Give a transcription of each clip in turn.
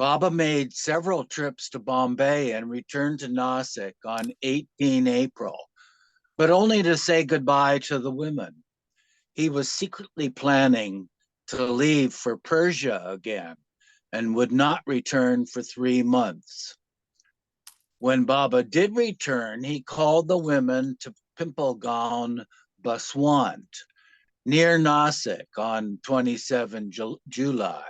Baba made several trips to Bombay and returned to Nasik on 18 April, but only to say goodbye to the women. He was secretly planning to leave for Persia again and would not return for 3 months. When Baba did return, he called the women to Pimpalgaon, Baswant, near Nasik on 27 July.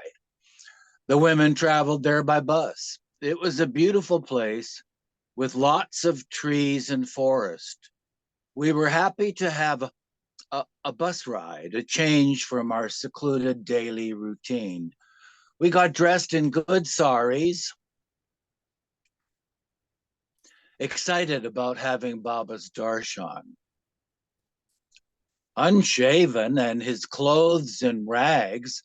The women traveled there by bus. It was a beautiful place with lots of trees and forest. We were happy to have a bus ride, a change from our secluded daily routine. We got dressed in good saris, excited about having Baba's darshan. Unshaven and his clothes in rags,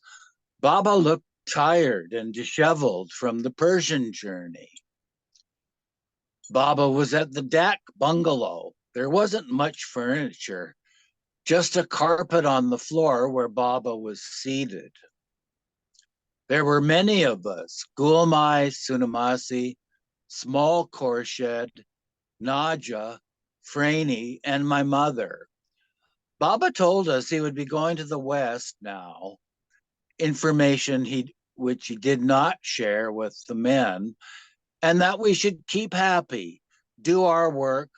Baba looked tired and disheveled from the Persian journey. Baba was at the Dak bungalow. There wasn't much furniture, just a carpet on the floor where Baba was seated. There were many of us, Gulmai, Sunamasi, Small Khorshed, Naja, Franey, and my mother. Baba told us he would be going to the West now, information which he did not share with the men, and that we should keep happy, do our work,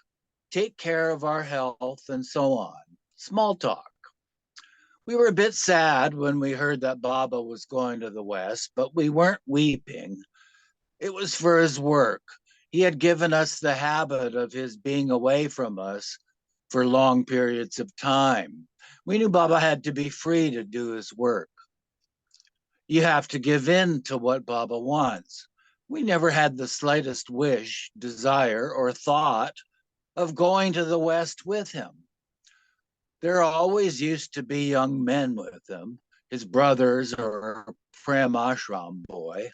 take care of our health, and so on. Small talk. We were a bit sad when we heard that Baba was going to the West, but we weren't weeping. It was for his work. He had given us the habit of his being away from us for long periods of time. We knew Baba had to be free to do his work. You have to give in to what Baba wants. We never had the slightest wish, desire, or thought of going to the West with him. There always used to be young men with him, his brothers or Prem Ashram boy.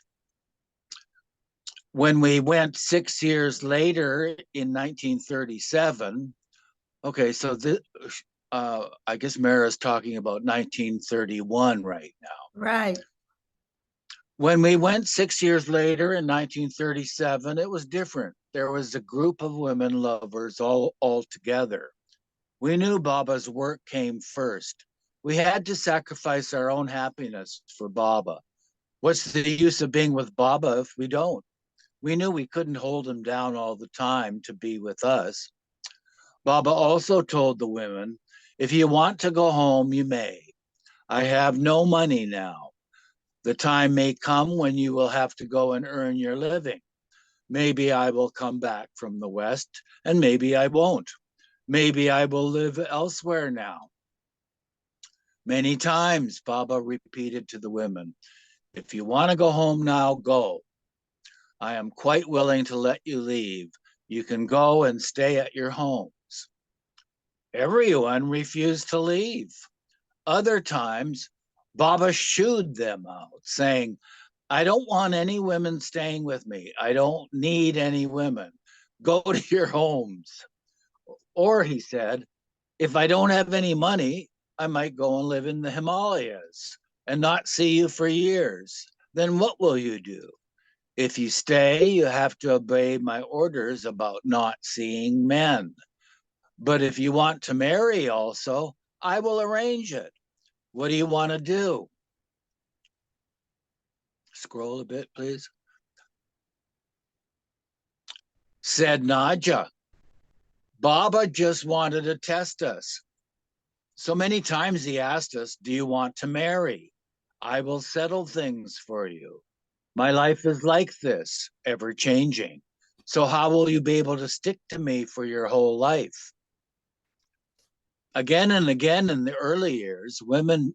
When we went 6 years later in 1937, okay, so I guess Mehera's talking about 1931 right now. Right. When we went 6 years later in 1937, it was different. There was a group of women lovers all together. We knew Baba's work came first. We had to sacrifice our own happiness for Baba. What's the use of being with Baba if we don't? We knew we couldn't hold him down all the time to be with us. Baba also told the women, if you want to go home, you may. I have no money now. The time may come when you will have to go and earn your living. Maybe I will come back from the West, and maybe I won't. Maybe I will live elsewhere now. Many times, Baba repeated to the women, if you want to go home now, go. I am quite willing to let you leave. You can go and stay at your homes. Everyone refused to leave. Other times, Baba shooed them out, saying, I don't want any women staying with me. I don't need any women. Go to your homes. Or he said, if I don't have any money, I might go and live in the Himalayas and not see you for years. Then what will you do? If you stay, you have to obey my orders about not seeing men. But if you want to marry also, I will arrange it. What do you want to do? Scroll a bit, please. Said Naja, Baba just wanted to test us. So many times he asked us, do you want to marry? I will settle things for you. My life is like this, ever changing. So how will you be able to stick to me for your whole life? Again and again in the early years, again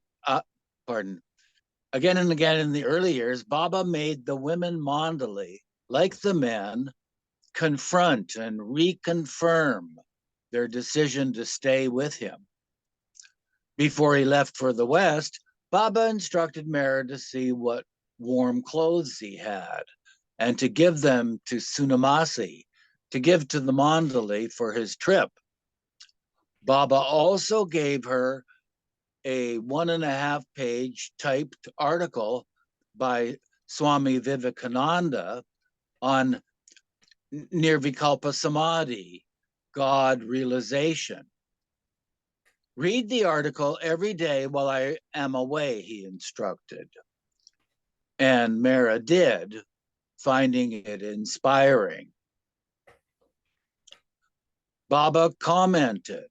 and again in the early years, Baba made the women mandali, like the men, confront and reconfirm their decision to stay with him. Before he left for the West, Baba instructed Mehera to see what warm clothes he had and to give them to Sunamasi, to give to the mandali for his trip. Baba also gave her a 1.5-page typed article by Swami Vivekananda on Nirvikalpa Samadhi, God realization. Read the article every day while I am away, he instructed. And Mehera did, finding it inspiring. Baba commented,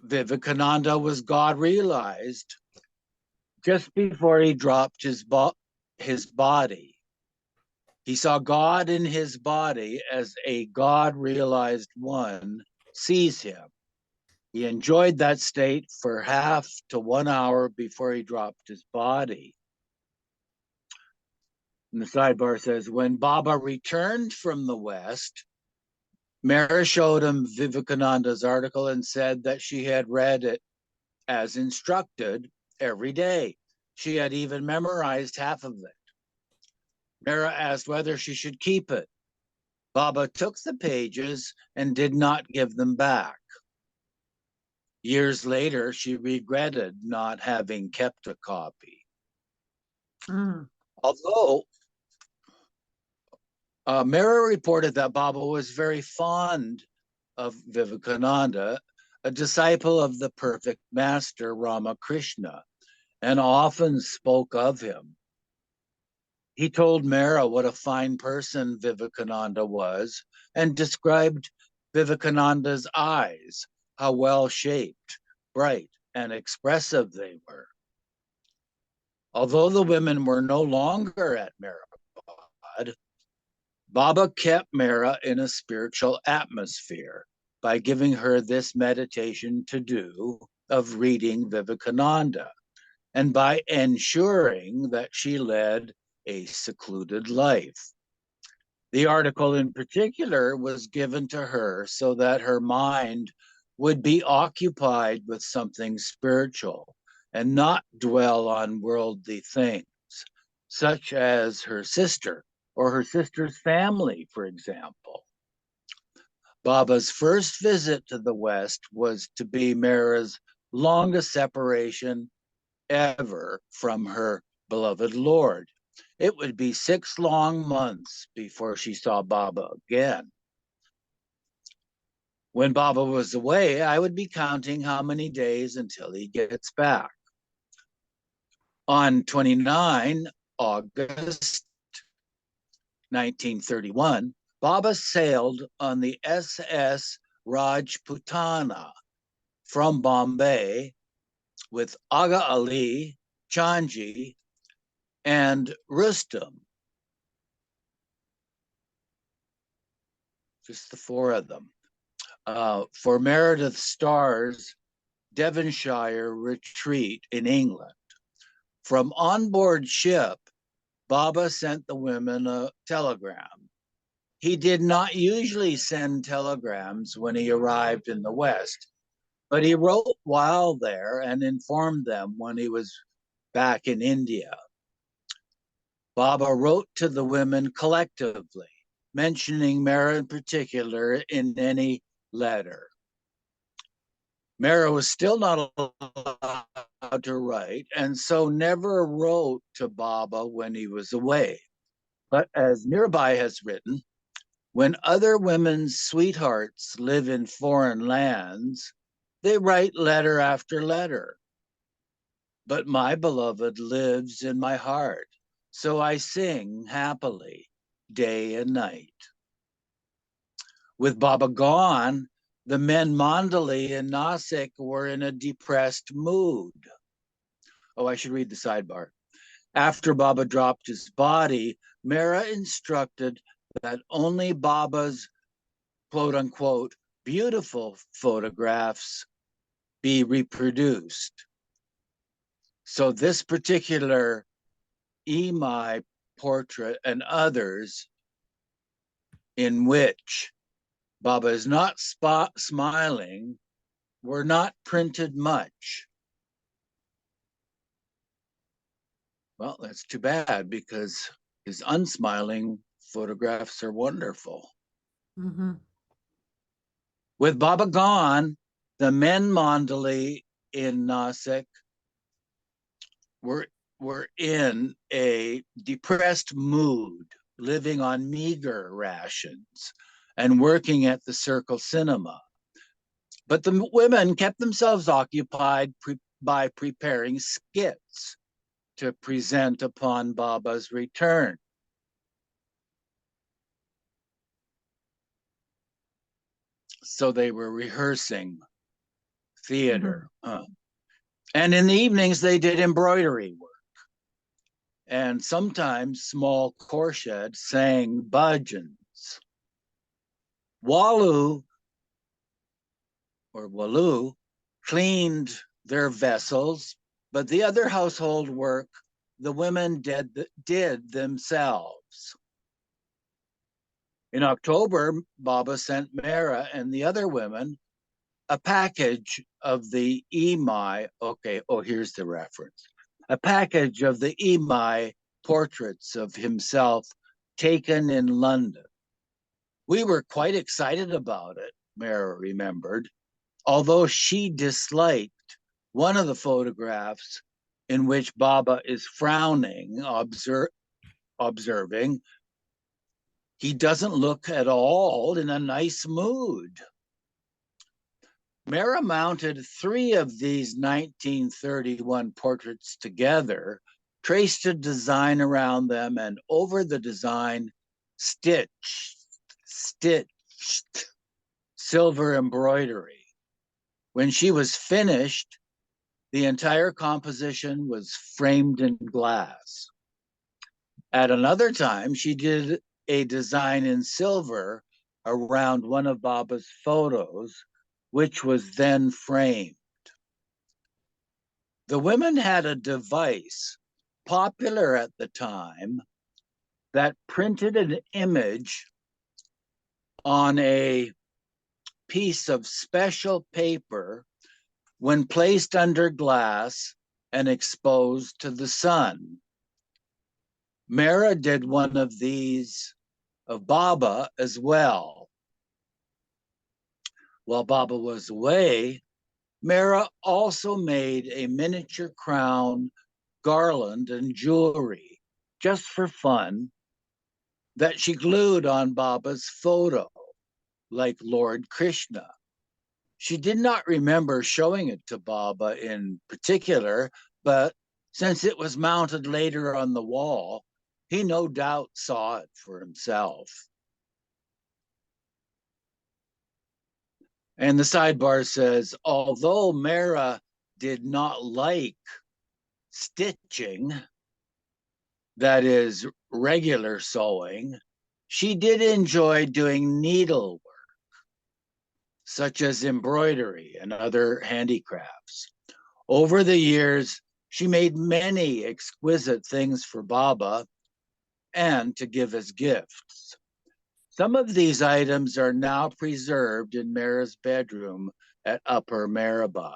Vivekananda was God realized just before he dropped his body. He saw God in his body as a God realized one sees him. He enjoyed that state for half to 1 hour before he dropped his body. And the sidebar says, when Baba returned from the West, Mehera showed him Vivekananda's article and said that she had read it as instructed every day. She had even memorized half of it. Mehera asked whether she should keep it. Baba took the pages and did not give them back. Years later, she regretted not having kept a copy. Although Mehera reported that Baba was very fond of Vivekananda, a disciple of the perfect master Ramakrishna, and often spoke of him. He told Mehera what a fine person Vivekananda was and described Vivekananda's eyes, how well shaped, bright, and expressive they were. Although the women were no longer at Meherabad, Baba kept Mehera in a spiritual atmosphere by giving her this meditation to do of reading Vivekananda, and by ensuring that she led a secluded life. The article in particular was given to her so that her mind would be occupied with something spiritual and not dwell on worldly things, such as her sister or her sister's family, for example. Baba's first visit to the West was to be Mehera's longest separation ever from her beloved Lord. It would be 6 long months before she saw Baba again. When Baba was away, I would be counting how many days until he gets back. On 29 August 1931, Baba sailed on the SS Rajputana from Bombay with Aga Ali, Chanji, and Rustam. Just the 4 of them. For Meredith Starr's Devonshire retreat in England. From onboard ship, Baba sent the women a telegram. He did not usually send telegrams when he arrived in the West, but he wrote while there and informed them when he was back in India. Baba wrote to the women collectively, mentioning Mehera in particular in any letter. Mehera was still not allowed to write, and so never wrote to Baba when he was away. But as Mirabai has written, when other women's sweethearts live in foreign lands, they write letter after letter. But my beloved lives in my heart, so I sing happily day and night. With Baba gone, the men Mandali and Nasik were in a depressed mood. Oh, I should read the sidebar. After Baba dropped his body, Mehera instructed that only Baba's quote unquote beautiful photographs be reproduced. So this particular Emai portrait and others in which Baba is not smiling were not printed much. Well, that's too bad because his unsmiling photographs are wonderful. Mm-hmm. With Baba gone, the men Mandali in Nasik were were in a depressed mood, living on meager rations and working at the Circle Cinema. But the women kept themselves occupied by preparing skits to present upon Baba's return. So they were rehearsing theater. And in the evenings, they did embroidery work. And sometimes small Khorshed sang bhajans. Walu cleaned their vessels, but the other household work the women did themselves. In October, Baba sent Mehera and the other women a package of the Emai. Okay, here's the reference. A package of the Emai portraits of himself taken in London. We were quite excited about it, Mehera remembered, although she disliked one of the photographs in which Baba is frowning, observing, he doesn't look at all in a nice mood. Mehera mounted 3 of these 1931 portraits together, traced a design around them, and over the design stitched silver embroidery. When she was finished, the entire composition was framed in glass. At another time, she did a design in silver around one of Baba's photos, which was then framed. The women had a device popular at the time that printed an image on a piece of special paper when placed under glass and exposed to the sun. Mehera did one of these of Baba as well. While Baba was away, Mehera also made a miniature crown, garland, and jewelry, just for fun, that she glued on Baba's photo, like Lord Krishna. She did not remember showing it to Baba in particular, but since it was mounted later on the wall, he no doubt saw it for himself. And the sidebar says, although Mehera did not like stitching, that is regular sewing, she did enjoy doing needlework, such as embroidery and other handicrafts. Over the years, she made many exquisite things for Baba and to give as gifts. Some of these items are now preserved in Mehera's bedroom at Upper Meherabad.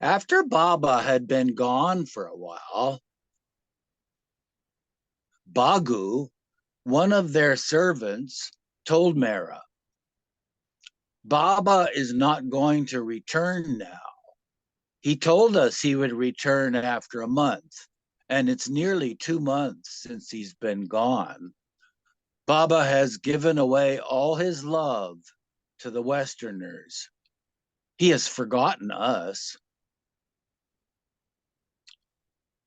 After Baba had been gone for a while, Bagu, one of their servants, told Mehera, Baba is not going to return now. He told us he would return after a month, and it's nearly 2 months since he's been gone. Baba has given away all his love to the Westerners. He has forgotten us.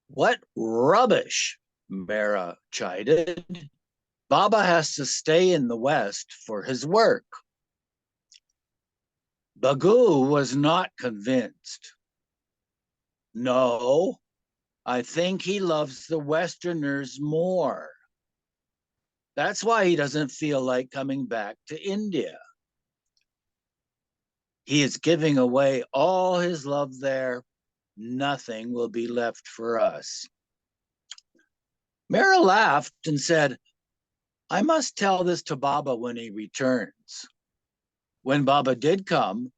What rubbish, Mehera chided. Baba has to stay in the West for his work. Bagu was not convinced. No, I think he loves the Westerners more. That's why he doesn't feel like coming back to India. He is giving away all his love there. Nothing will be left for us. Mehera laughed and said, I must tell this to Baba when he returns. When Baba did come,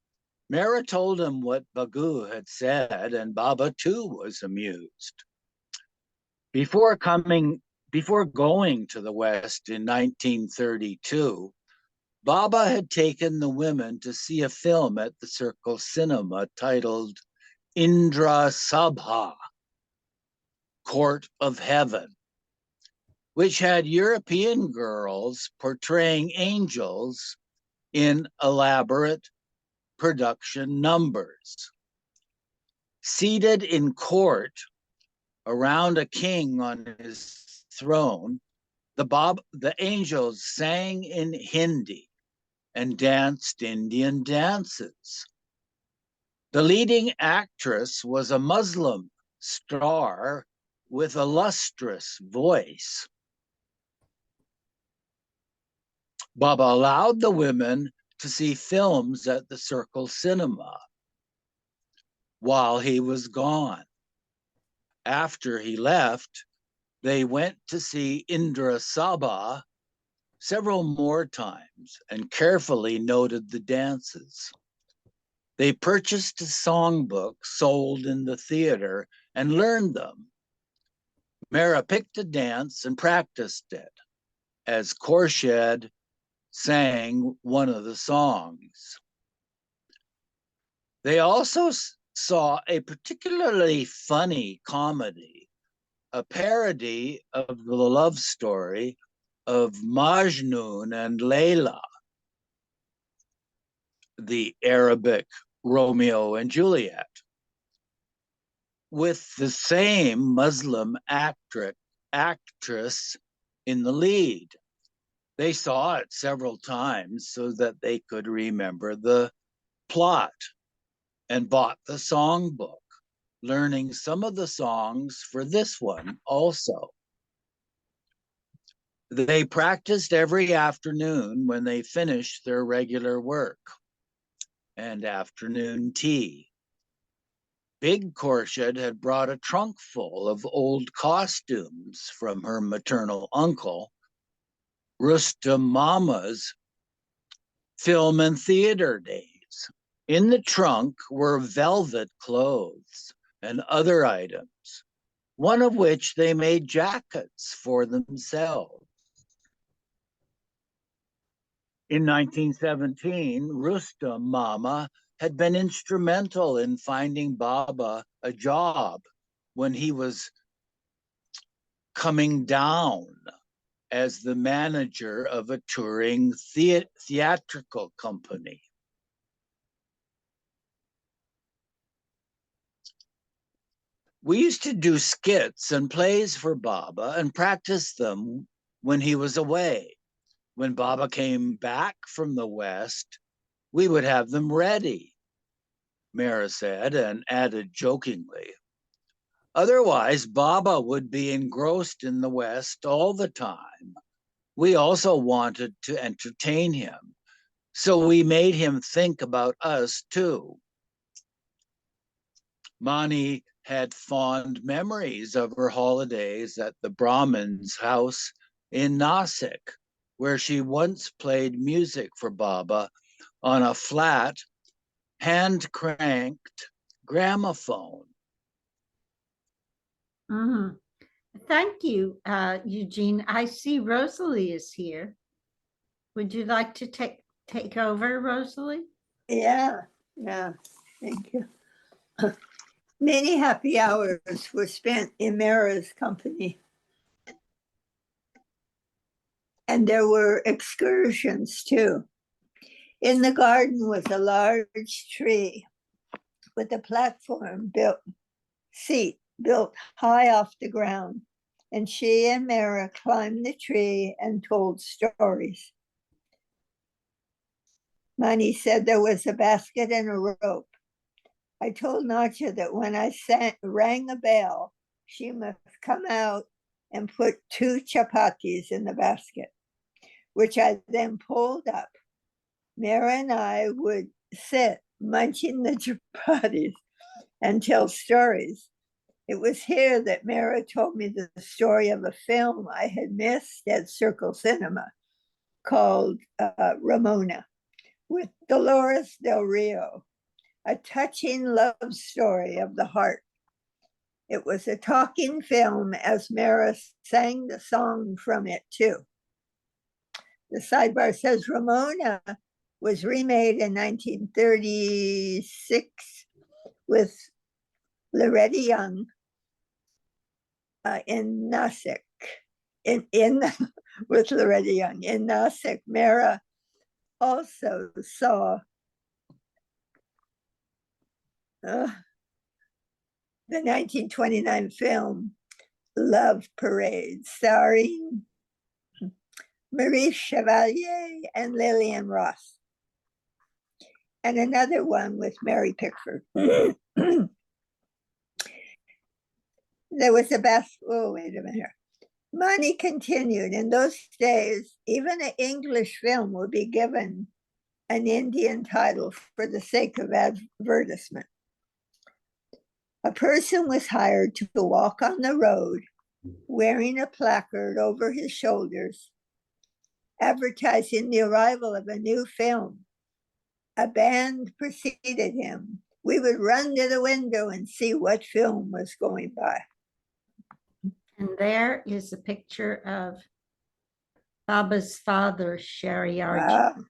Mehera told him what Bagu had said, and Baba too was amused. Before going to the West in 1932, Baba had taken the women to see a film at the Circle Cinema titled Indra Sabha, Court of Heaven, which had European girls portraying angels in elaborate production numbers. Seated in court around a king on his throne, the angels sang in Hindi and danced Indian dances. The leading actress was a Muslim star with a lustrous voice. Baba allowed the women to see films at the Circle Cinema while he was gone. After he left, they went to see Indra Sabha several more times and carefully noted the dances. They purchased a songbook sold in the theater and learned them. Mehera picked a dance and practiced it as Khorshid sang one of the songs. They also saw a particularly funny comedy, a parody of the love story of Majnun and Layla, the Arabic Romeo and Juliet, with the same Muslim actress in the lead. They saw it several times so that they could remember the plot and bought the songbook, learning some of the songs for this one also. They practiced every afternoon when they finished their regular work and afternoon tea. Big Khorshid had brought a trunk full of old costumes from her maternal uncle, Rustam Mama's film and theater days. In the trunk were velvet clothes and other items, one of which they made jackets for themselves. In 1917, Rustam Mama had been instrumental in finding Baba a job when he was coming down as the manager of a touring theatrical company. We used to do skits and plays for Baba and practice them when he was away. When Baba came back from the West, we would have them ready, Mehera said, and added jokingly. Otherwise, Baba would be engrossed in the West all the time. We also wanted to entertain him, so we made him think about us too. Mani had fond memories of her holidays at the Brahmin's house in Nasik, where she once played music for Baba on a flat, hand-cranked gramophone. Mm. Thank you, Eugene. I see Rosalie is here. Would you like to take over, Rosalie? Yeah, thank you. Many happy hours were spent in Mehera's company. And there were excursions too. In the garden was a large tree with a platform seat built high off the ground. And she and Mehera climbed the tree and told stories. Mani said there was a basket and a rope. I told Nacha that when I rang the bell, she must come out and put 2 chapatis in the basket, which I then pulled up. Mehera and I would sit munching the chapatis and tell stories. It was here that Mehera told me the story of a film I had missed at Circle Cinema called Ramona with Dolores Del Rio, a touching love story of the heart. It was a talking film as Mehera sang the song from it too. The sidebar says Ramona was remade in 1936 with Loretta Young in Nasik. In with Loretta Young in Nasik, Mehera also saw the 1929 film Love Parade, starring Marie Chevalier and Lillian Ross, and another one with Mary Pickford. There was a basketball, wait a minute here. Money continued. In those days, even an English film would be given an Indian title for the sake of advertisement. A person was hired to walk on the road wearing a placard over his shoulders, advertising the arrival of a new film. A band preceded him. We would run to the window and see what film was going by. And there is a picture of Baba's father, Sherry Archie.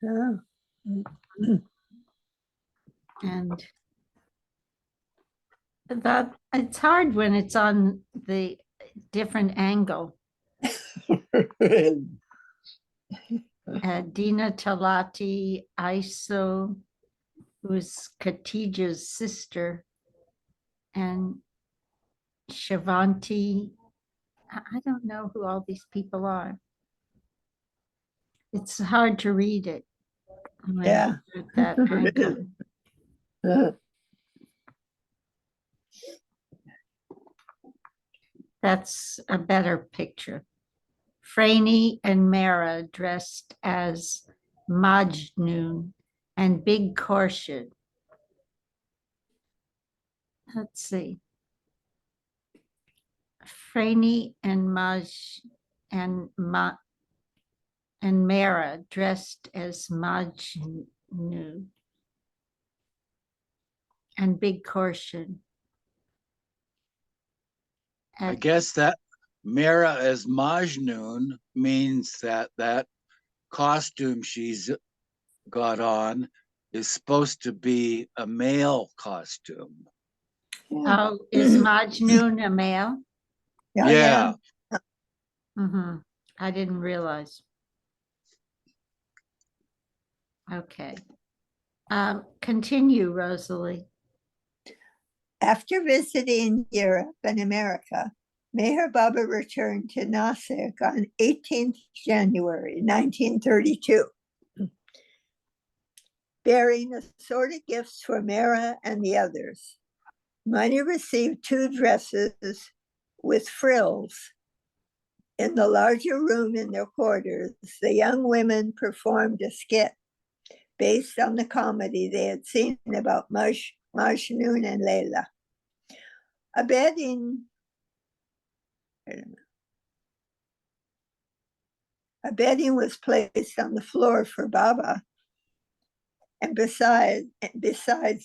Wow. Oh. And that it's hard when it's on the different angle. Dina Talati Iso, who's Khatija's sister, and Shavanti. I don't know who all these people are. It's hard to read it. Yeah. That angle. That's a better picture. Franny and Mehera dressed as Majnun and Big Khorshid. Let's see. Franny and Mehera dressed as Majnun and Big Khorshid. I guess that Mehera as Majnun means that costume she's got on is supposed to be a male costume. Oh, is Majnun a male? Yeah. Mm-hmm. I didn't realize. Okay. Continue, Rosalie. After visiting Europe and America, Meher Baba returned to Nasik on 18th January 1932, bearing assorted gifts for Mehera and the others. Money received 2 dresses with frills. In the larger room in their quarters, the young women performed a skit based on the comedy they had seen about Majnun and Layla. A bedding was placed on the floor for Baba, and besides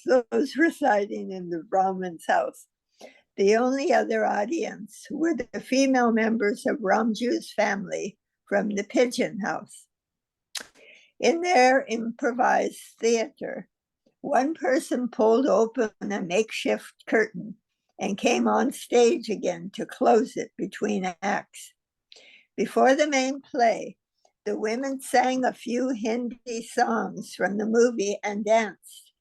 those residing in the Brahmin's house, the only other audience were the female members of Ramju's family from the Pigeon House. In their improvised theater, one person pulled open a makeshift curtain and came on stage again to close it between acts. Before the main play, the women sang a few Hindi songs from the movie and danced,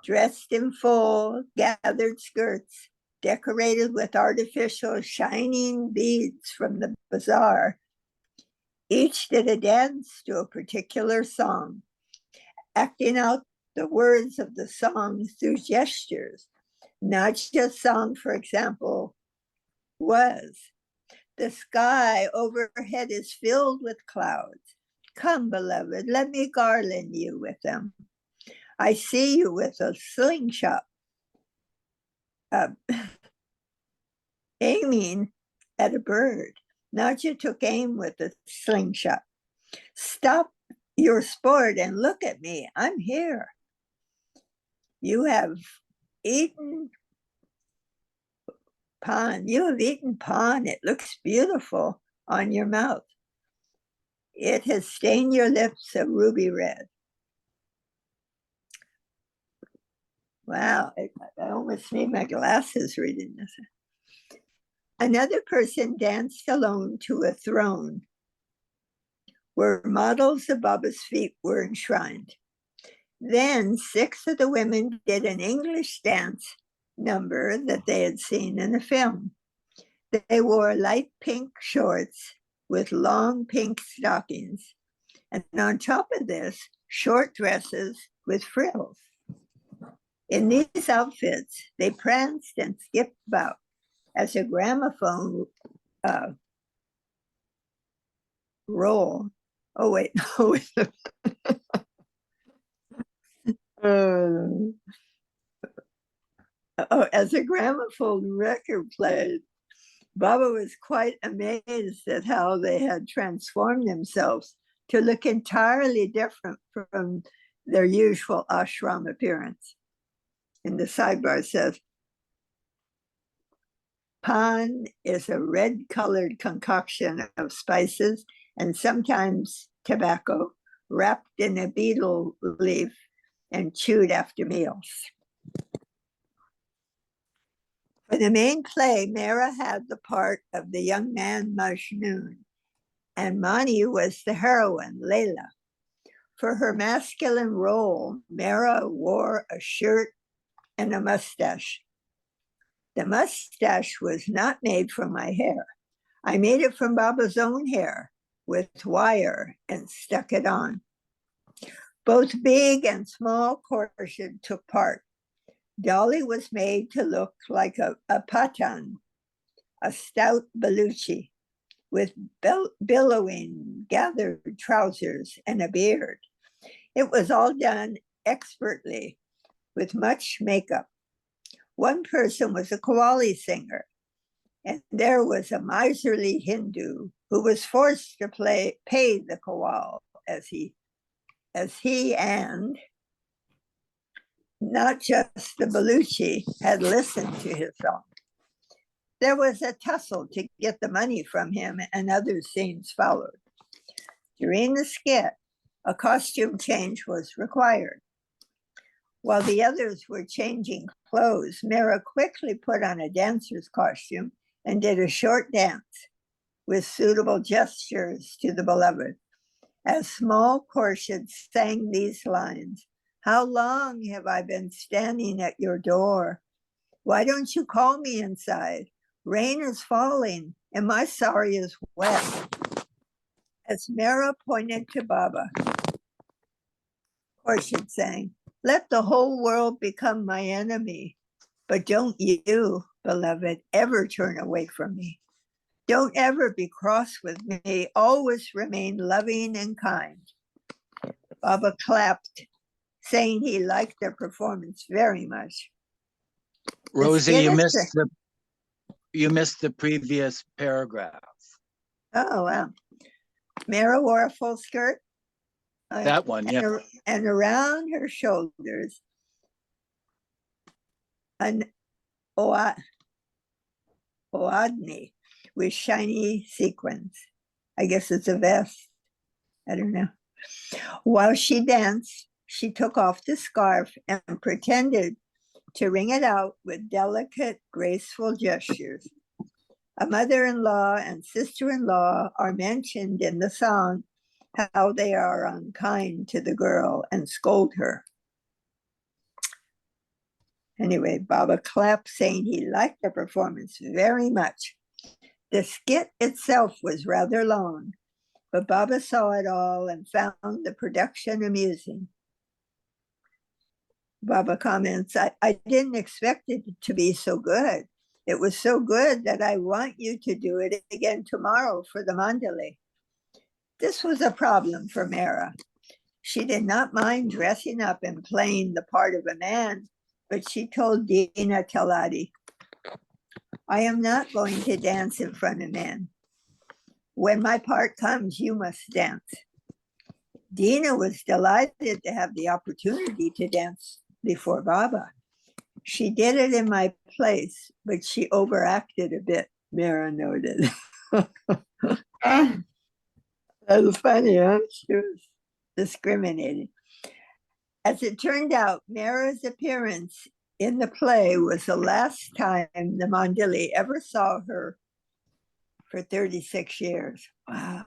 dressed in full gathered skirts, decorated with artificial shining beads from the bazaar. Each did a dance to a particular song, acting out the words of the song through gestures. Nadja's song, for example, was, "The sky overhead is filled with clouds. Come, beloved, let me garland you with them. I see you with a slingshot, aiming at a bird." Nadja took aim with a slingshot. "Stop your sport and look at me. I'm here. You have eaten pan. You have eaten pan. It looks beautiful on your mouth. It has stained your lips a ruby red." Wow, I almost need my glasses reading this. Another person danced alone to a throne where models of Baba's feet were enshrined. Then 6 of the women did an English dance number that they had seen in the film. They wore light pink shorts with long pink stockings, and on top of this, short dresses with frills. In these outfits, they pranced and skipped about as a gramophone roll. Oh, wait. As a gramophone record played, Baba was quite amazed at how they had transformed themselves to look entirely different from their usual ashram appearance. And the sidebar says, pan is a red-colored concoction of spices and sometimes tobacco wrapped in a betel leaf and chewed after meals. For the main play, Mehera had the part of the young man Majnun, and Mani was the heroine, Layla. For her masculine role, Mehera wore a shirt and a mustache. The mustache was not made from my hair. I made it from Baba's own hair with wire and stuck it on. Both big and small Khorshid took part. Dolly was made to look like a patan, a stout Baluchi with billowing gathered trousers and a beard. It was all done expertly with much makeup. One person was a qawwali singer, and there was a miserly Hindu who was forced to pay the qawwal as he and not just the Baluchi had listened to his song. There was a tussle to get the money from him, and other scenes followed. During the skit, a costume change was required. While the others were changing clothes, Mehera quickly put on a dancer's costume and did a short dance with suitable gestures to the beloved. As small Khorshid sang these lines, "How long have I been standing at your door? Why don't you call me inside? Rain is falling and my sari is wet." As Mehera pointed to Baba, Khorshid sang, "Let the whole world become my enemy, but don't you, beloved, ever turn away from me. Don't ever be cross with me. Always remain loving and kind." Baba clapped, saying he liked their performance very much. Rosie, you missed the previous paragraph. Oh, wow. Mehera wore a full skirt. That one, yeah. And around her shoulders, an oadni with shiny sequins. I guess it's a vest. I don't know. While she danced, she took off the scarf and pretended to wring it out with delicate, graceful gestures. A mother-in-law and sister-in-law are mentioned in the song, how they are unkind to the girl and scold her. Anyway, Baba clapped, saying he liked the performance very much. The skit itself was rather long, but Baba saw it all and found the production amusing. Baba comments, I didn't expect it to be so good. It was so good that I want you to do it again tomorrow for the Mandali. This was a problem for Mehera. She did not mind dressing up and playing the part of a man, but she told Dina Talati, "I am not going to dance in front of men. When my part comes, you must dance." Dina was delighted to have the opportunity to dance before Baba. "She did it in my place, but she overacted a bit," Mehera noted. That was funny, huh? She was discriminating. As it turned out, Mehera's appearance in the play was the last time the Mondili ever saw her for 36 years. Wow.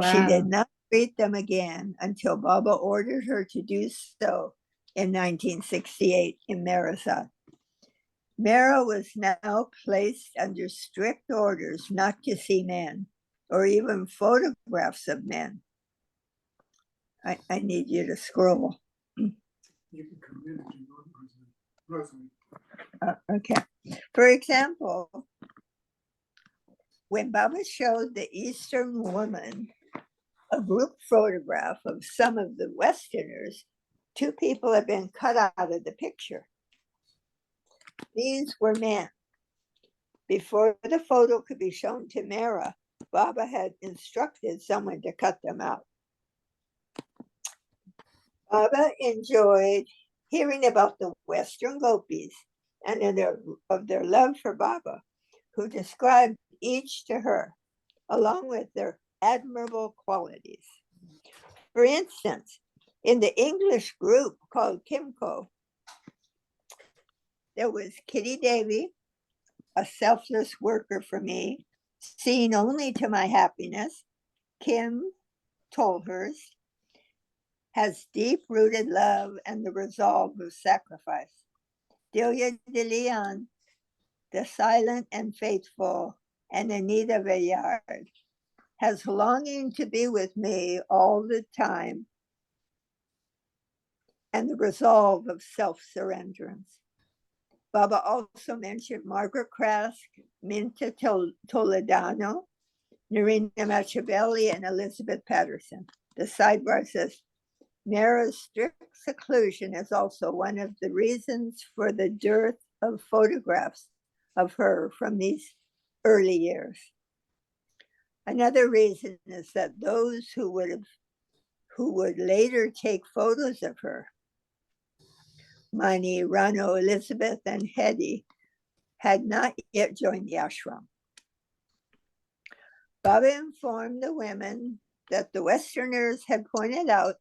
She did not greet them again until Baba ordered her to do so in 1968 in Mehera. Mehera was now placed under strict orders not to see men or even photographs of men. I need you to scroll. You can come in if you want, Rosalie. Okay. For example, when Baba showed the Eastern woman a group photograph of some of the Westerners, two people had been cut out of the picture. These were men. Before the photo could be shown to Mehera, Baba had instructed someone to cut them out. Baba enjoyed hearing about the Western gopis and of their love for Baba, who described each to her, along with their admirable qualities. For instance, in the English group called Kimco, there was Kitty Davy, a selfless worker for me, seen only to my happiness. Kim Tolhurst has deep-rooted love and the resolve of sacrifice. Delia de Leon, the silent and faithful, and Anita Villard has longing to be with me all the time and the resolve of self-surrenderance. Baba also mentioned Margaret Krask, Minta Toledano, Narina Machiavelli, and Elizabeth Patterson. The sidebar says, Mehera's strict seclusion is also one of the reasons for the dearth of photographs of her from these early years. Another reason is that those who would later take photos of her, Mani, Rano, Elizabeth, and Hedy, had not yet joined the ashram. Baba informed the women that the Westerners had pointed out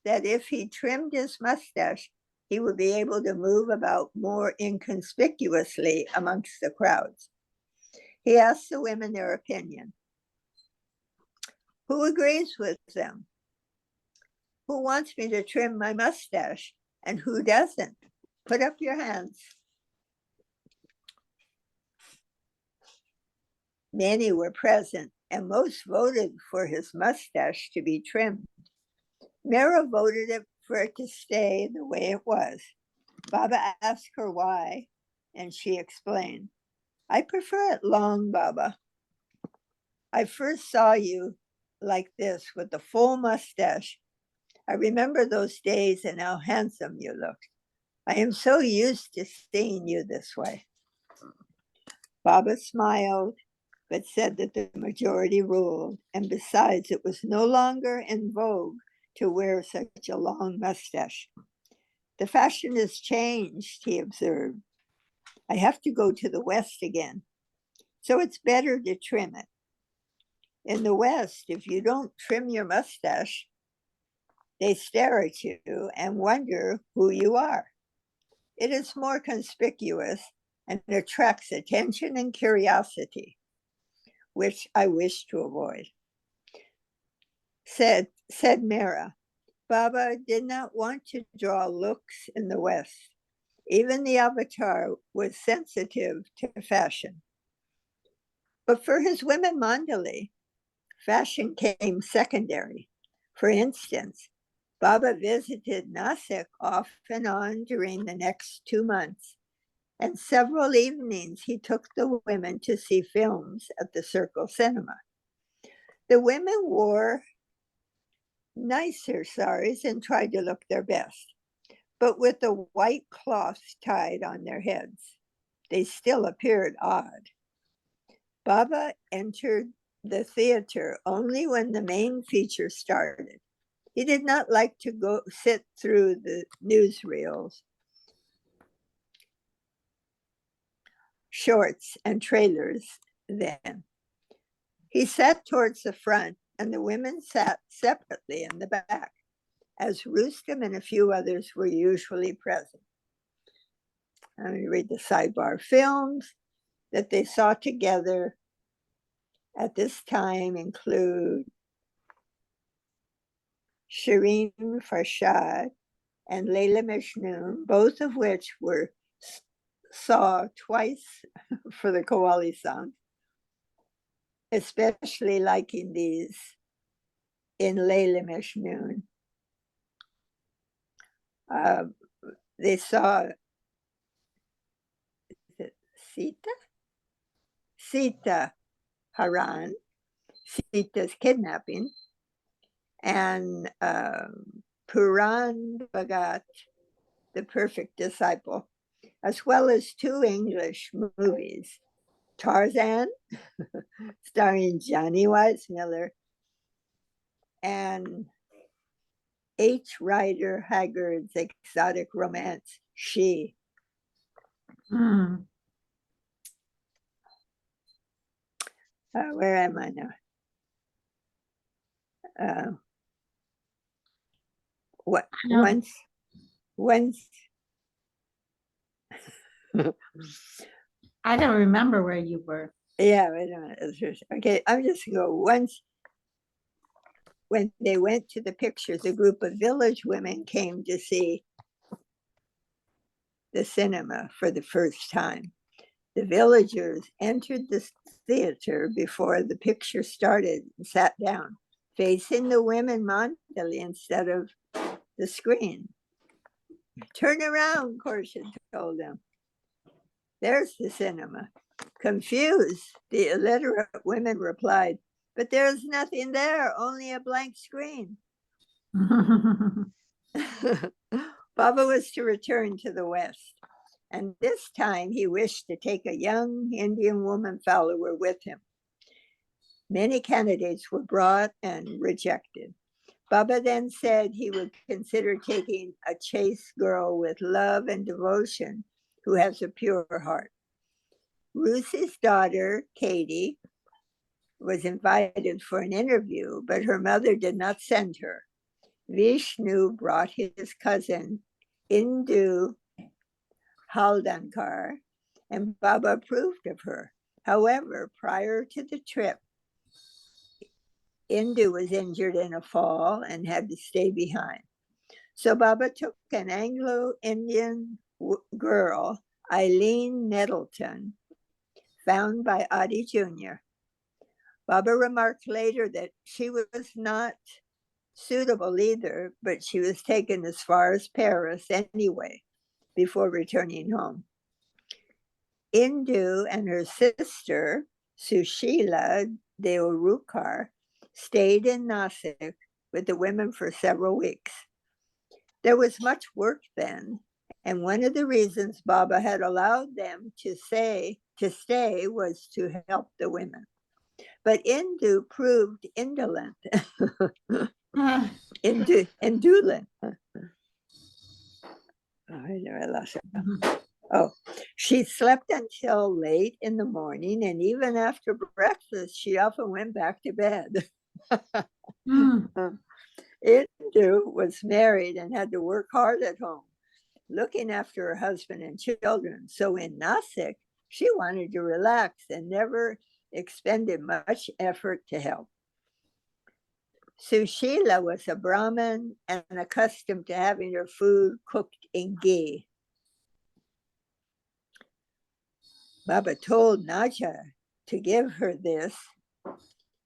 that if he trimmed his mustache, he would be able to move about more inconspicuously amongst the crowds. He asked the women their opinion. Who agrees with them? Who wants me to trim my mustache? And who doesn't? Put up your hands. Many were present, and most voted for his mustache to be trimmed. Mehera voted for it to stay the way it was. Baba asked her why, and she explained, I prefer it long, Baba. I first saw you like this with the full mustache. I remember those days and how handsome you looked. I am so used to seeing you this way. Baba smiled, but said that the majority ruled, and besides, it was no longer in vogue to wear such a long mustache. The fashion has changed, he observed. I have to go to the West again, so it's better to trim it. In the West, if you don't trim your mustache, they stare at you and wonder who you are. It is more conspicuous and attracts attention and curiosity, which I wish to avoid. Said Mehera, Baba did not want to draw looks in the West. Even the avatar was sensitive to fashion. But for his women Mandali, fashion came secondary. For instance, Baba visited Nasik off and on during the next 2 months, and several evenings he took the women to see films at the Circle Cinema. The women wore nicer saris and tried to look their best, but with the white cloths tied on their heads. They still appeared odd. Baba entered the theater only when the main feature started. He did not like to go sit through the newsreels, shorts, and trailers then. He sat towards the front, and the women sat separately in the back, as Rustam and a few others were usually present. I'm going to read the sidebar. Films that they saw together at this time include Shireen Farshad and Layla Majnun, both of which were saw twice for the Qawwali song, especially liking these in Layla Majnun. They saw Sita Haran, Sita's kidnapping, and Puran Bhagat, the perfect disciple, as well as 2 English movies, Tarzan, starring Johnny Weissmuller, and H. Rider Haggard's exotic romance, She. Mm. Where am I now? What once I don't remember where you were. yeah, wait a minute. Okay, I'm just gonna go. Once when they went to the pictures, a group of village women came to see the cinema for the first time. The villagers entered the theater before the picture started and sat down, facing the women mandali instead of the screen. Turn around, Khorshid told them. There's the cinema. Confused, the illiterate women replied, but there's nothing there, only a blank screen. Baba was to return to the West, and this time he wished to take a young Indian woman follower with him. Many candidates were brought and rejected. Baba then said he would consider taking a chaste girl with love and devotion who has a pure heart. Ruthie's daughter, Katie, was invited for an interview, but her mother did not send her. Vishnu brought his cousin, Indu Haldankar, and Baba approved of her. However, prior to the trip, Indu was injured in a fall and had to stay behind. So Baba took an Anglo-Indian girl, Eileen Nettleton, found by Adi Jr. Baba remarked later that she was not suitable either, but she was taken as far as Paris anyway before returning home. Indu and her sister, Sushila Deorukar, stayed in Nasik with the women for several weeks. There was much work then, and one of the reasons Baba had allowed them to stay was to help the women. But Indu proved indolent. Indolent. Oh, she slept until late in the morning, and even after breakfast, she often went back to bed. Indu was married and had to work hard at home, looking after her husband and children. So in Nasik, she wanted to relax and never expended much effort to help. Sushila was a Brahmin and accustomed to having her food cooked in ghee. Baba told Naja to give her this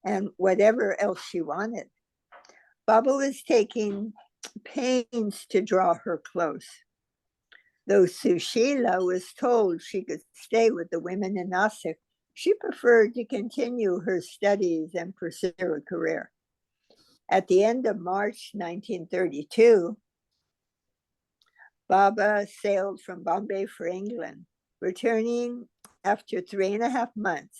and whatever else she wanted. Baba was taking pains to draw her close. Though Sushila was told she could stay with the women in Nasik, she preferred to continue her studies and pursue a career. At the end of March 1932, Baba sailed from Bombay for England, returning after 3.5 months,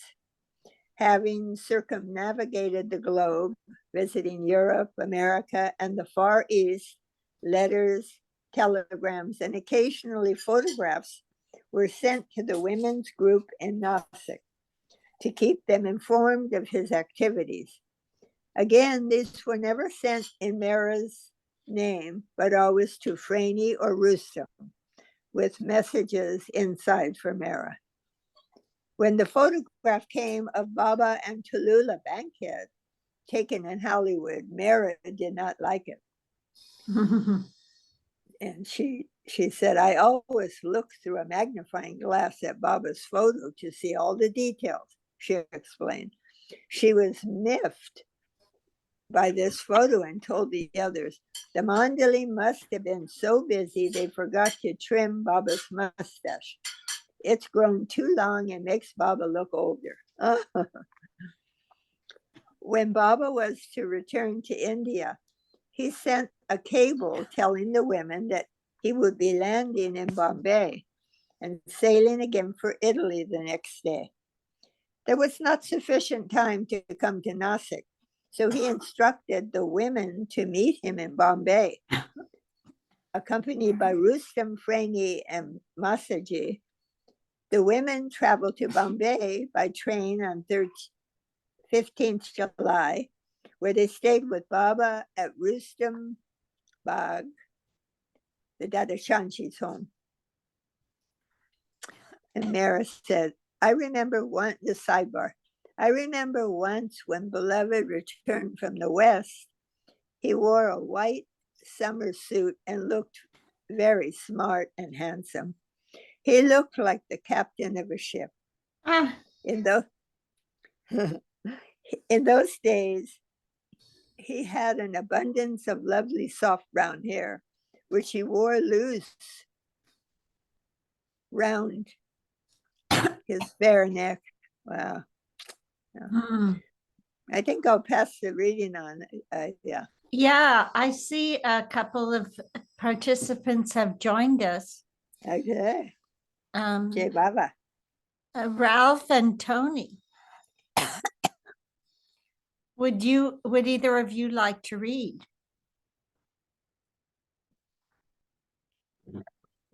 having circumnavigated the globe, visiting Europe, America, and the Far East. Letters, telegrams, and occasionally photographs were sent to the women's group in Nasik to keep them informed of his activities. Again, these were never sent in Mehera's name, but always to Franey or Rustam. with messages inside for Mehera. When the photograph came of Baba and Tallulah Bankhead taken in Hollywood, Mehera did not like it. And she said, I always look through a magnifying glass at Baba's photo to see all the details, she explained. She was miffed by this photo and told the others, the Mandali must have been so busy they forgot to trim Baba's mustache. It's grown too long and makes Baba look older. When Baba was to return to India, he sent a cable telling the women that he would be landing in Bombay and sailing again for Italy the next day. There was not sufficient time to come to Nasik, so he instructed the women to meet him in Bombay. Accompanied by Rustam, Frangi, and Masaji, the women traveled to Bombay by train on 15th July, where they stayed with Baba at Rustam Bagh, the Dada Shanchi's home. And Mehera said, I remember once when Beloved returned from the West, he wore a white summer suit and looked very smart and handsome. He looked like the captain of a ship. In those days, he had an abundance of lovely soft brown hair, which he wore loose round his bare neck. Wow. Yeah. I think I'll pass the reading on. Yeah. Yeah, I see a couple of participants have joined us. Okay. Jai Baba. Ralph and Tony. Would either of you like to read?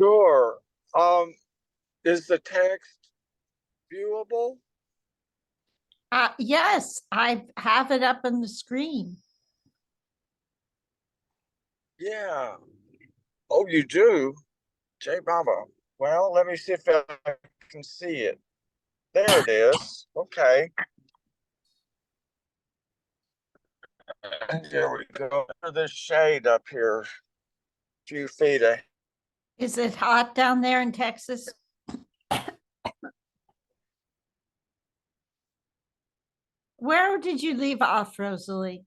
Sure. Is the text viewable? Yes, I have it up on the screen. Yeah. Oh, you do? Jay Baba. Well, let me see if I can see it. There it is. Okay. And here we go. This shade up here, a few feet. Is it hot down there in Texas? Where did you leave off, Rosalie?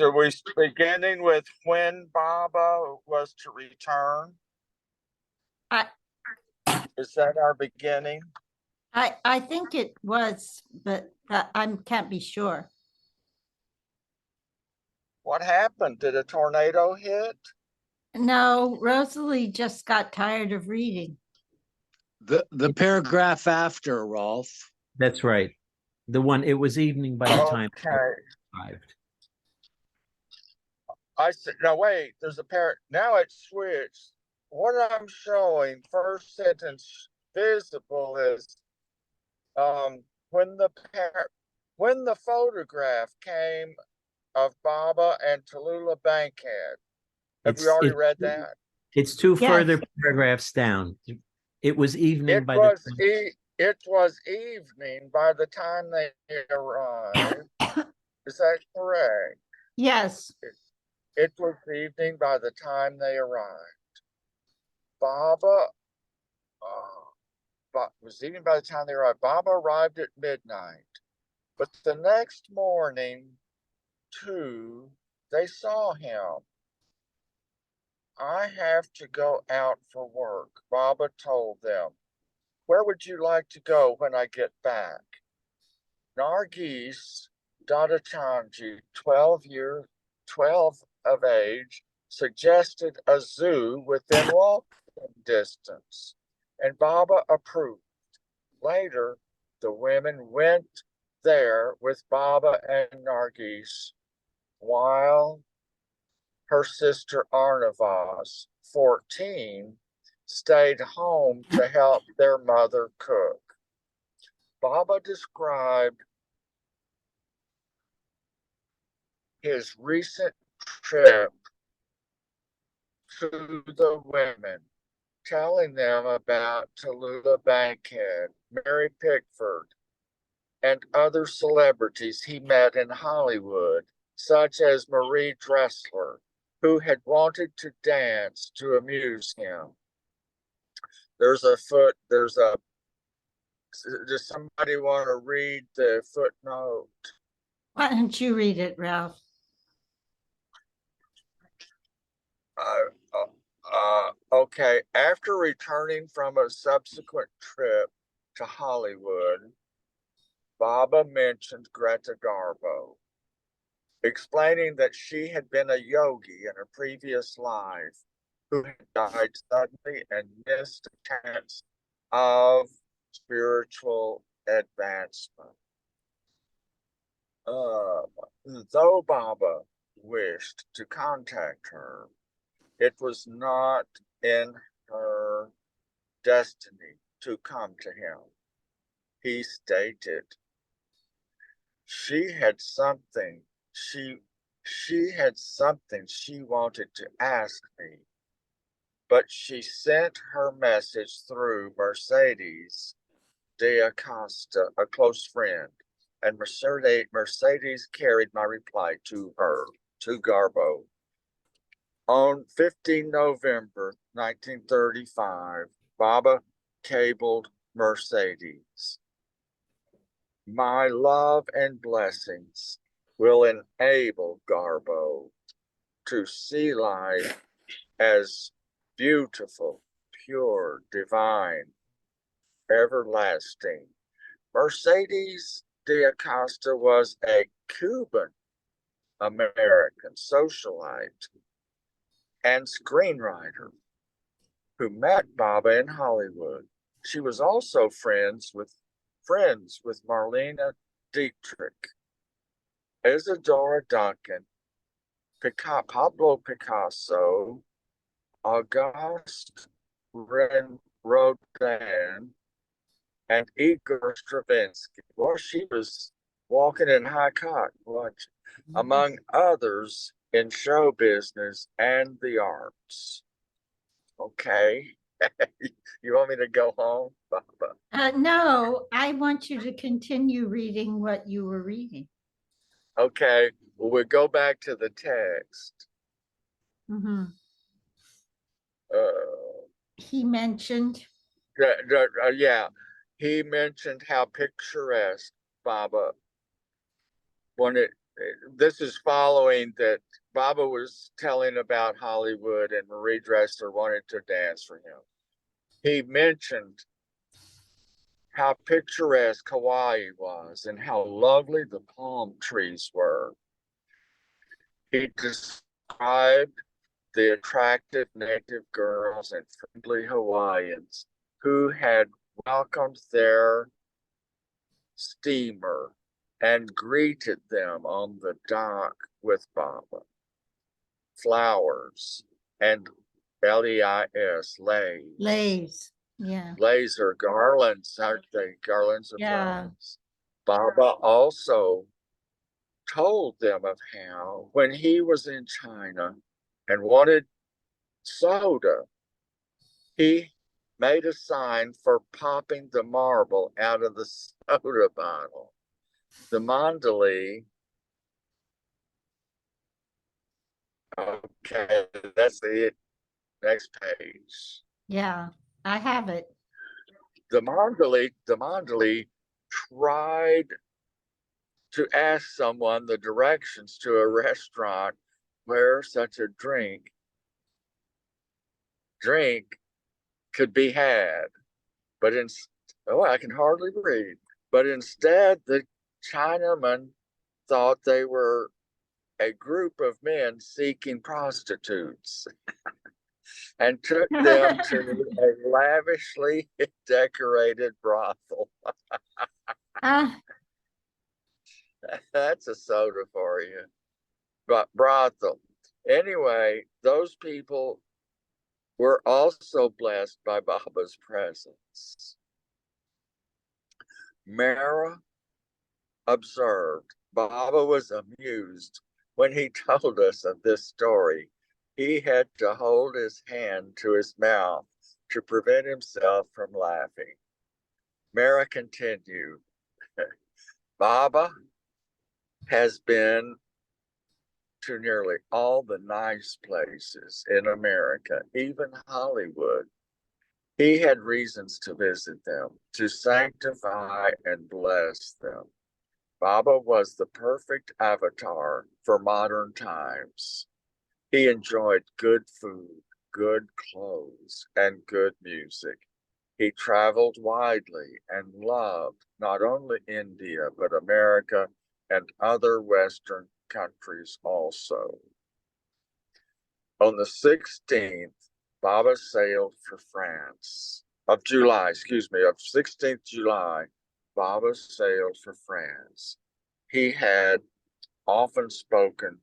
Are we beginning with when Baba was to return? Is that our beginning? I think it was, but I can't be sure. What happened? Did a tornado hit? No, Rosalie just got tired of reading. The paragraph after, Rolf. That's right. The one, it was evening by the time Okay. I arrived. I said, no, wait, there's a pair. Now it's switched. What I'm showing, first sentence visible is when the photograph came of Baba and Tallulah Bankhead. Have we already read that? It's two Yes. further paragraphs down. It was evening It by was the it was evening by the time they arrived. Is that correct? Yes. It was evening by the time they arrived. Baba was evening by the time they arrived. Baba arrived at midnight. But the next morning, too, they saw him. I have to go out for work, Baba told them. Where would you like to go when I get back? Nargis Dadachanji, 12 of age, suggested a zoo within walking distance, and Baba approved. Later, the women went there with Baba and Nargis, while her sister Arnavaz, 14, stayed home to help their mother cook. Baba described his recent trip to the women. telling them about Tallulah Bankhead, Mary Pickford, and other celebrities he met in Hollywood, such as Marie Dressler, who had wanted to dance to amuse him. There's a, does somebody want to read the footnote? Why don't you read it, Ralph? Okay. After returning from a subsequent trip to Hollywood, Baba mentioned Greta Garbo, explaining that she had been a yogi in a previous life who had died suddenly and missed a chance of spiritual advancement. Though Baba wished to contact her, it was not in her destiny to come to him. He stated she had something she wanted to ask me, but she sent her message through Mercedes de Acosta, a close friend, and Mercedes carried my reply to her, to Garbo. On 15 November 1935, Baba cabled Mercedes. My love and blessings will enable Garbo to see life as beautiful, pure, divine, everlasting. Mercedes de Acosta was a Cuban American socialite and screenwriter who met Baba in Hollywood. She was also friends with Marlene Dietrich, Isadora Duncan, Pablo Picasso, Auguste Rodin, and Igor Stravinsky. Well, she was walking in high cotton, among others in show business and the arts. Okay. You want me to go home, Baba? No, I want you to continue reading what you were reading. Okay. Well, we'll go back to the text. Mhm. He mentioned, Yeah, he mentioned how picturesque Baba wanted. This is following that Baba was telling about Hollywood and Marie Dressler wanted to dance for him. He mentioned how picturesque Hawaii was and how lovely the palm trees were. He described the attractive native girls and friendly Hawaiians who had welcomed their steamer and greeted them on the dock with Baba. Flowers and LEIS, Lays. Yeah. laser garlands, aren't they? Garlands of Yeah. flowers. Baba also told them of how, when he was in China and wanted soda, he made a sign for popping the marble out of the soda bottle. The mandali, okay, that's the next page. Yeah, I have it. The mandali tried to ask someone the directions to a restaurant where such a drink could be had, but I can hardly read. But instead, the Chinaman thought they were a group of men seeking prostitutes and took them to a lavishly decorated brothel. Ah, That's a soda for you. But brothel. Anyway, those people were also blessed by Baba's presence. Mehera observed Baba was amused when he told us of this story. He had to hold his hand to his mouth to prevent himself from laughing. Mehera continued, Baba has been to nearly all the nice places in America, even Hollywood. He had reasons to visit them, to sanctify and bless them. Baba was the perfect avatar for modern times. He enjoyed good food, good clothes, and good music. He traveled widely and loved not only India, but America and other Western countries also. On the 16th, Baba sailed for France. Of 16th July, Baba sailed for France. He had often spoken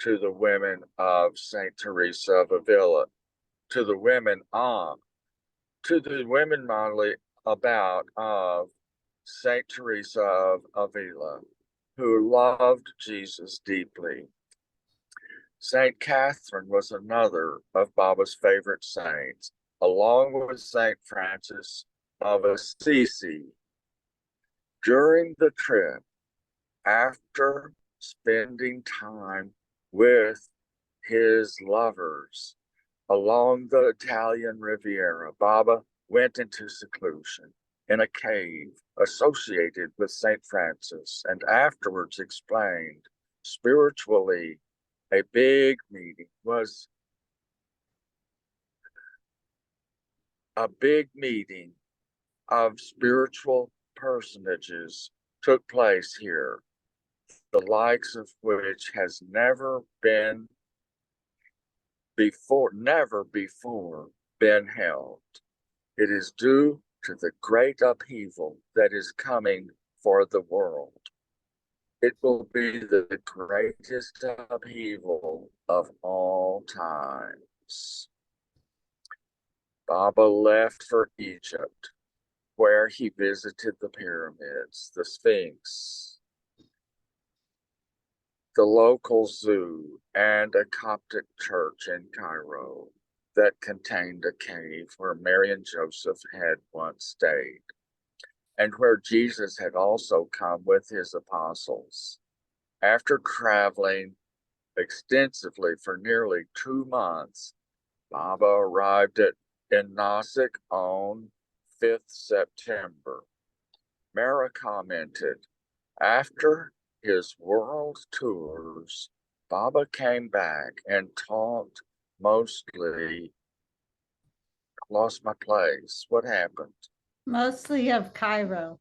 to the women of Saint Teresa of Avila, to the women Molly, about of Saint Teresa of Avila, who loved Jesus deeply. Saint Catherine was another of Baba's favorite saints, along with Saint Francis of Assisi. During the trip, after spending time with his lovers along the Italian Riviera, Baba went into seclusion in a cave associated with St. Francis and afterwards explained spiritually a big meeting of spiritual personages took place here, the likes of which has never before been held. It is due to the great upheaval that is coming for the world. It will be the greatest upheaval of all times. Baba left for Egypt, where he visited the pyramids, the Sphinx, the local zoo, and a Coptic church in Cairo that contained a cave where Mary and Joseph had once stayed, and where Jesus had also come with his apostles. After traveling extensively for nearly 2 months, Baba arrived in Nasik on 5th September. Mehera commented, after his world tours, Baba came back and taught mostly, lost my place. What happened? Mostly of Cairo.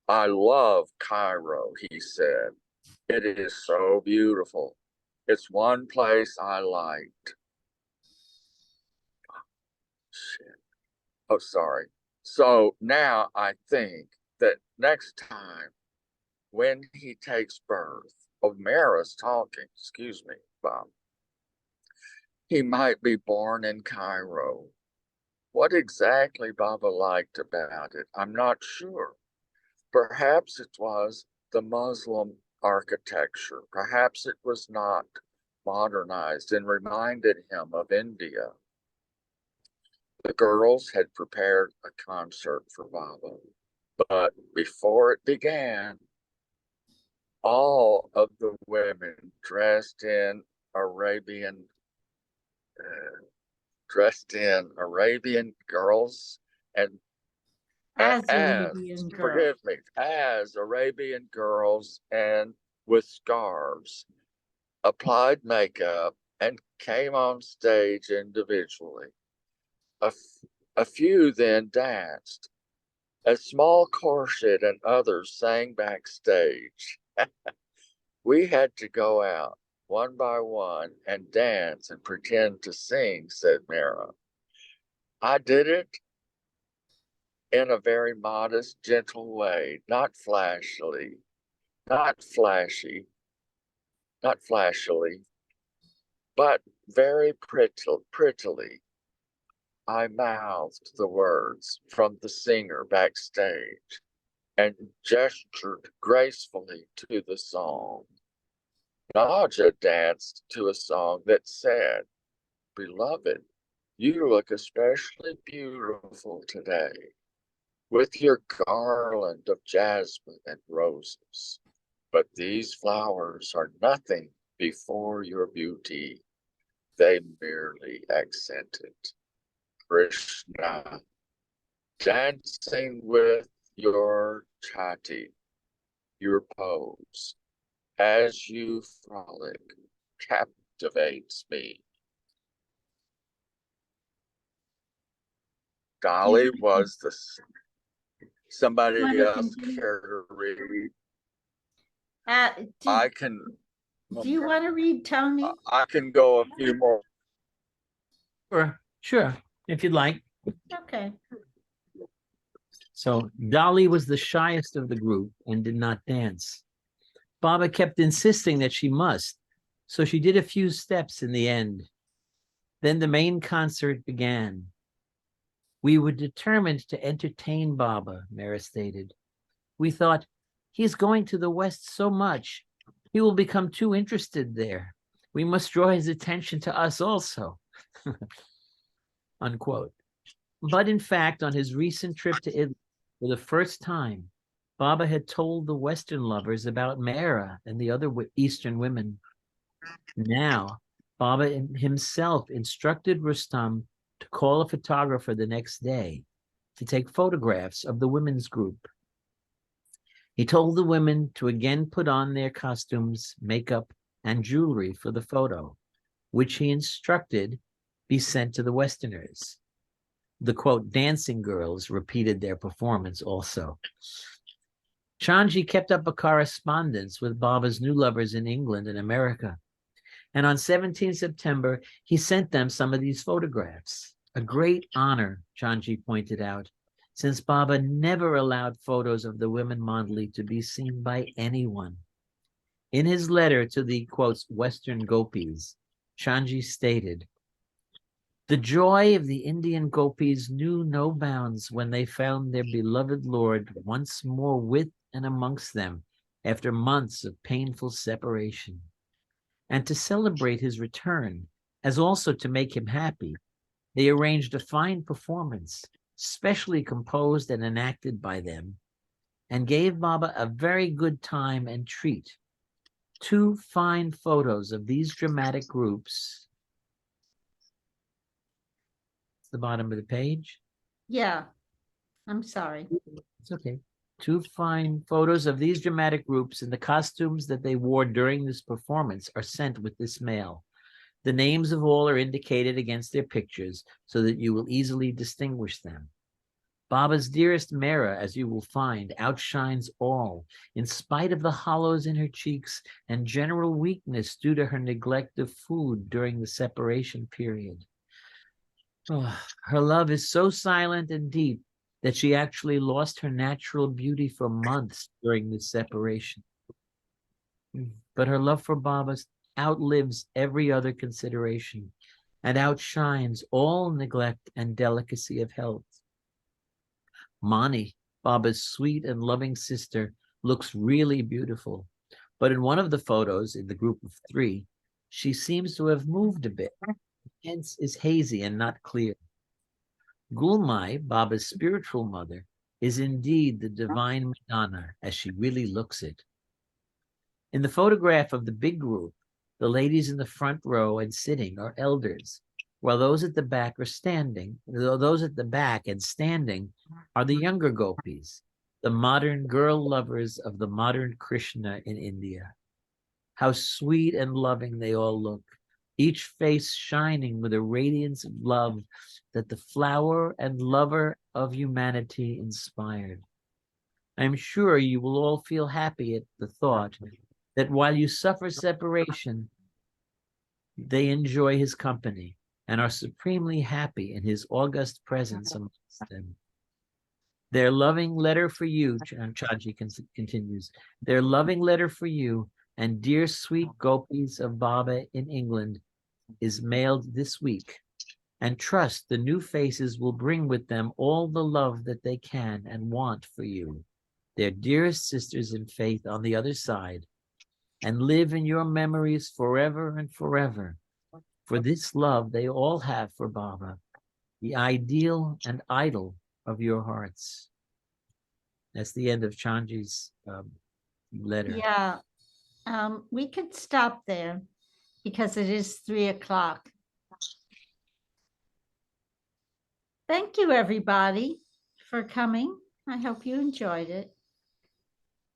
I love Cairo, he said. It is so beautiful. It's one place I liked. Shit. Oh, sorry. So now I think that next time when he takes birth, Mehera's talking, excuse me, Bob, he might be born in Cairo. What exactly Baba liked about it, I'm not sure. Perhaps it was the Muslim architecture. Perhaps it was not modernized and reminded him of India. The girls had prepared a concert for Baba, but before it began, all of the women dressed in Arabian girls and As Arabian girl. forgive me, as Arabian girls and with scarves, applied makeup, and came on stage individually. A few then danced. A small quartet and others sang backstage. We had to go out one by one and dance and pretend to sing, said Mehera. I did it in a very modest, gentle way, not flashily, not flashily, but very prettily. I mouthed the words from the singer backstage and gestured gracefully to the song. Naja danced to a song that said, beloved, you look especially beautiful today with your garland of jasmine and roses. But these flowers are nothing before your beauty. They merely accent it. Krishna, dancing with your chati, your pose, as you frolic, captivates me. Dolly was the somebody Wanna else continue? care to read? Do, I can. do you want to read, Tony? I can go a few more. Sure, if you'd like. Okay. So Dolly was the shyest of the group and did not dance. Baba kept insisting that she must, so she did a few steps in the end. Then the main concert began. We were determined to entertain Baba, Mehera stated. We thought, he's going to the West so much, he will become too interested there. We must draw his attention to us also. Unquote. But in fact, on his recent trip to Italy, for the first time, Baba had told the Western lovers about Mehera and the other Eastern women. Now, Baba himself instructed Rustam to call a photographer the next day to take photographs of the women's group. He told the women to again put on their costumes, makeup, and jewelry for the photo, which he instructed be sent to the Westerners. The quote, dancing girls repeated their performance also. Chanji kept up a correspondence with Baba's new lovers in England and America. And on 17 September, he sent them some of these photographs. A great honor, Chanji pointed out, since Baba never allowed photos of the women Mandali to be seen by anyone. In his letter to the, quotes, Western gopis, Chanji stated, the joy of the Indian gopis knew no bounds when they found their beloved Lord once more with and amongst them after months of painful separation. And to celebrate his return, as also to make him happy, they arranged a fine performance, specially composed and enacted by them, and gave Baba a very good time and treat. 2 fine photos of these dramatic groups. It's the bottom of the page. Yeah. I'm sorry. It's okay. 2 fine photos of these dramatic groups in the costumes that they wore during this performance are sent with this mail. The names of all are indicated against their pictures so that you will easily distinguish them. Baba's dearest Mehera, as you will find, outshines all, in spite of the hollows in her cheeks and general weakness due to her neglect of food during the separation period. Oh, her love is so silent and deep that she actually lost her natural beauty for months during this separation. But her love for Baba outlives every other consideration and outshines all neglect and delicacy of health. Mani, Baba's sweet and loving sister, looks really beautiful, but in one of the photos in the group of 3, she seems to have moved a bit, hence is hazy and not clear. Gulmai, Baba's spiritual mother, is indeed the divine Madonna as she really looks it. In the photograph of the big group, the ladies in the front row and sitting are elders, while those at the back are standing. Those at the back and standing are the younger gopis, the modern girl lovers of the modern Krishna in India. How sweet and loving they all look, each face shining with a radiance of love that the flower and lover of humanity inspired. I am sure you will all feel happy at the thought that while you suffer separation, they enjoy his company and are supremely happy in his august presence amongst them. Their loving letter for you, Chanji continues, their loving letter for you and dear sweet gopis of Baba in England is mailed this week, and trust the new faces will bring with them all the love that they can and want for you, their dearest sisters in faith on the other side, and live in your memories forever and forever. for this love they all have for Baba, the ideal and idol of your hearts. That's the end of Chanji's letter. Yeah, we could stop there because it is 3 o'clock. Thank you, everybody, for coming. I hope you enjoyed it.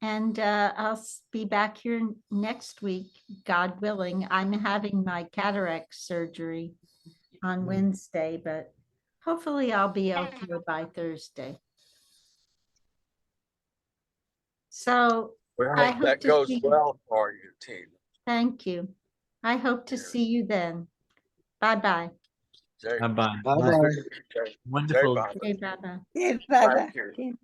And I'll be back here next week, God willing. I'm having my cataract surgery on Wednesday, but hopefully I'll be okay by Thursday. So We I hope hope that to goes see- well for you, Tina. thank you. I hope to see you then. Bye-bye. Jay, Bye-bye. Bye-bye. Jay, Wonderful. Bob. Okay, bye-bye. Okay, bye-bye. Thank you.